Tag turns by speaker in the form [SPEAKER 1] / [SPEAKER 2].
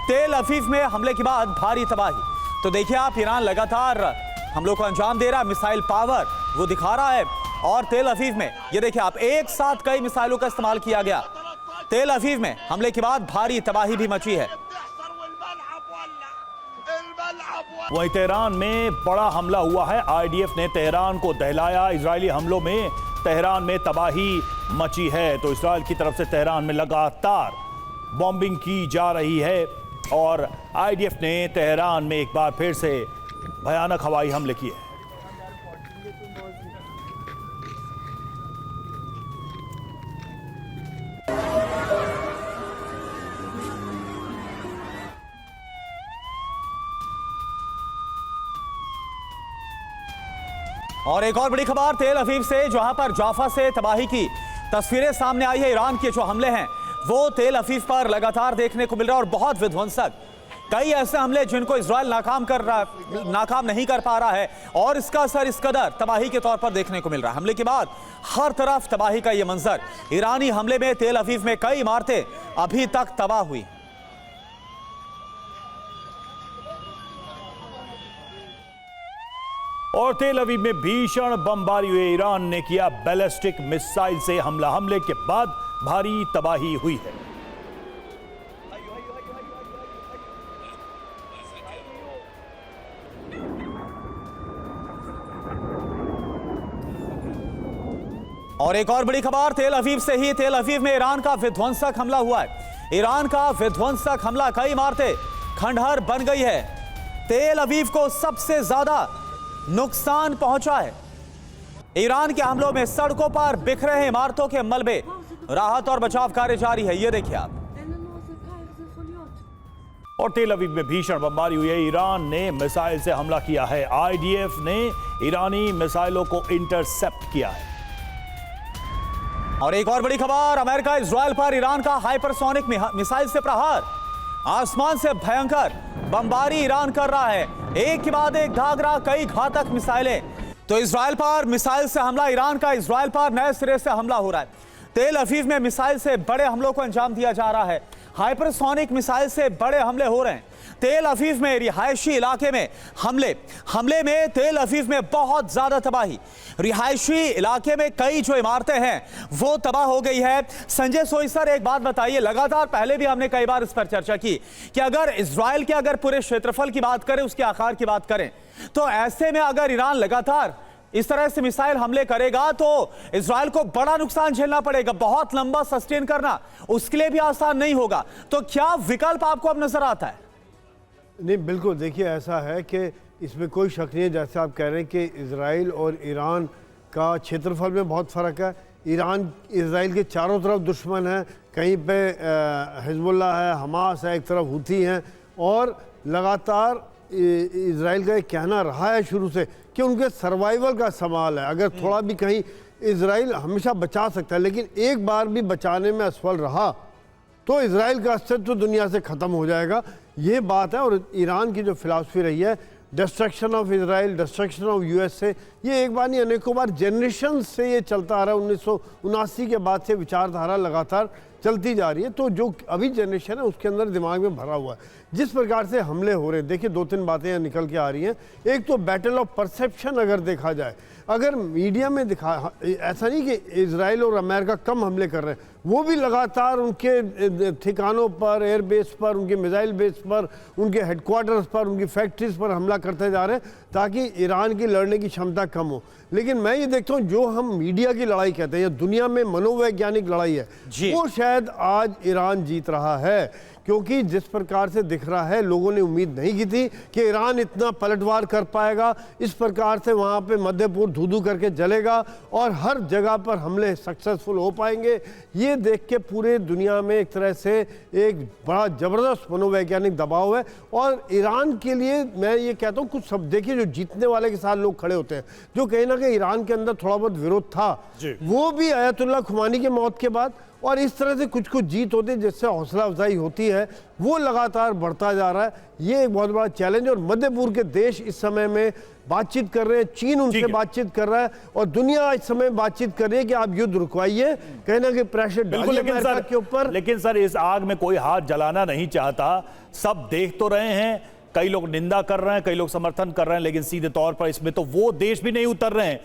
[SPEAKER 1] तेल अवीव में हमले के बाद भारी तबाही। तो देखिए आप, ईरान लगातार हमलों को अंजाम दे रहा है, मिसाइल पावर वो दिखा रहा है। और तेल अवीव में ये देखिए आप, एक साथ कई मिसाइलों का इस्तेमाल किया गया। तेल अवीव में हमले के बाद भारी तबाही भी मची है।
[SPEAKER 2] वहीं तेहरान में बड़ा हमला हुआ है। आईडीएफ ने तेहरान को दहलाया। इजरायली हमलों में तेहरान में तबाही मची है। तो इजरायल की तरफ से तेहरान में लगातार बॉम्बिंग की जा रही है और आईडीएफ ने तेहरान में एक बार फिर से भयानक हवाई हमले किए।
[SPEAKER 1] और एक और बड़ी खबर तेल अवीव से, जहां पर जाफा से तबाही की तस्वीरें सामने आई है। ईरान के जो हमले हैं वो तेल अवीव पर लगातार देखने को मिल रहा है और बहुत विध्वंसक। कई ऐसे हमले जिनको इजरायल नाकाम नहीं कर पा रहा है और इसका असर इस कदर तबाही के तौर पर देखने को मिल रहा है। हमले के बाद हर तरफ तबाही का यह मंजर। ईरानी हमले में तेल अवीव में कई इमारतें अभी तक तबाह हुई।
[SPEAKER 2] और तेल अवीव में भीषण बमबारी हुई। ईरान ने किया बैलिस्टिक मिसाइल से हमला। हमले के बाद भारी तबाही हुई है।
[SPEAKER 1] और एक और बड़ी खबर तेल अवीव से ही। तेल अवीव में ईरान का विध्वंसक हमला हुआ है। ईरान का विध्वंसक हमला, कई इमारतें खंडहर बन गई है। तेल अवीव को सबसे ज्यादा नुकसान पहुंचा है। ईरान के हमलों में सड़कों पर बिखरे हैं इमारतों के मलबे। राहत और बचाव कार्य जारी है, ये देखिए आप।
[SPEAKER 2] और तेल अवीव में भीषण बमबारी हुई है। ईरान ने मिसाइल से हमला किया है। आईडीएफ ने ईरानी मिसाइलों को इंटरसेप्ट किया है।
[SPEAKER 1] और एक और बड़ी खबर, अमेरिका इजरायल पर ईरान का हाइपरसोनिक मिसाइल से प्रहार। आसमान से भयंकर बमबारी ईरान कर रहा है। एक के बाद एक दाग रहा कई घातक मिसाइलें। तो इजरायल पर मिसाइल से हमला, ईरान का इजरायल पर नए सिरे से हमला हो रहा है। तेल अवीव में मिसाइल से बड़े हमलों को अंजाम दिया जा रहा है। हाइपरसोनिक मिसाइल से बड़े हमले हो रहे हैं। तेल अवीव में रिहायशी इलाके में हमले में तेल अवीव में बहुत ज्यादा तबाही। रिहायशी इलाके में कई जो इमारतें हैं वो तबाह हो गई है। संजय सोई सर, एक बात बताइए, लगातार पहले भी हमने कई बार इस पर चर्चा की कि अगर इजरायल के अगर पूरे क्षेत्रफल की बात करें, उसके आकार की बात करें, तो ऐसे में अगर ईरान लगातार इस तरह से मिसाइल हमले करेगा तो इजरायल को बड़ा नुकसान झेलना पड़ेगा। बहुत लंबा सस्टेन करना उसके लिए भी आसान नहीं होगा। तो क्या विकल्प आपको अब नजर आता है?
[SPEAKER 3] नहीं, बिल्कुल। देखिए, ऐसा है कि इसमें कोई शक नहीं है, जैसे आप कह रहे हैं कि इजराइल और ईरान का क्षेत्रफल में बहुत फ़र्क है। ईरान इजराइल के चारों तरफ दुश्मन है। कहीं पे हिजबुल्लाह है, हमास है, एक तरफ हुती हैं। और लगातार इजराइल का एक कहना रहा है शुरू से कि उनके सर्वाइवल का सवाल है। अगर थोड़ा भी कहीं इजराइल हमेशा बचा सकता है, लेकिन एक बार भी बचाने में असफल रहा तो इजराइल का अस्तित्व दुनिया से ख़त्म हो जाएगा। ये बात है। और ईरान की जो फिलॉसफी रही है, destruction of Israel, destruction of USA, ये एक बार नहीं अनेकों बार जनरेशन से ये चलता आ रहा है। 1979 के बाद से विचारधारा लगातार चलती जा रही है। तो जो अभी जनरेशन है उसके अंदर दिमाग में भरा हुआ है। जिस प्रकार से हमले हो रहे हैं, देखिए 2-3 बातें यहाँ निकल के आ रही हैं। एक तो बैटल ऑफ परसेप्शन अगर देखा जाए, अगर मीडिया में ऐसा नहीं कि इजराइल और अमेरिका कम हमले कर रहे हैं, वो भी लगातार उनके ठिकानों पर, एयरबेस पर, उनके मिसाइल बेस पर, उनके हेडक्वार्टर्स पर, उनकी फैक्ट्रीज पर हमला करते जा रहे हैं ताकि ईरान की लड़ने की क्षमता कम हो। लेकिन मैं ये देखता हूँ जो हम मीडिया की लड़ाई कहते हैं या दुनिया में मनोवैज्ञानिक लड़ाई है, वो शायद आज ईरान जीत रहा है। क्योंकि जिस प्रकार से दिख रहा है, लोगों ने उम्मीद नहीं की थी कि ईरान इतना पलटवार कर पाएगा। इस प्रकार से वहाँ पे मध्यपूर्व धू-धू करके जलेगा और हर जगह पर हमले सक्सेसफुल हो पाएंगे। ये देख के पूरे दुनिया में एक तरह से एक बड़ा ज़बरदस्त मनोवैज्ञानिक दबाव है। और ईरान के लिए मैं ये कहता हूँ, कुछ सब देखिए, जो जीतने वाले के साथ लोग खड़े होते हैं, जो कहीं ना कहीं ईरान के अंदर थोड़ा बहुत विरोध था, वो भी अयतुल्ला खुमानी की मौत के बाद और इस तरह से कुछ कुछ जीत होती है जिससे हौसला अफजाई होती है। है वो लगातार बढ़ता जा रहा है। ये एक बहुत बड़ा चैलेंज, और मध्य पूर्व के देश इस समय में बातचीत कर रहे हैं, चीन उनसे बातचीत कर रहा है और दुनिया इस समय बातचीत कर रही है कि आप युद्ध रुकवाइए, कहीं ना कहीं प्रेशर डालिए अमेरिका के ऊपर।
[SPEAKER 2] लेकिन सर इस आग में कोई हाथ जलाना नहीं चाहता, सब देख तो रहे हैं, कई लोग निंदा कर रहे हैं, कई लोग समर्थन कर रहे हैं, लेकिन सीधे तौर पर इसमें तो वो देश भी नहीं उतर रहे हैं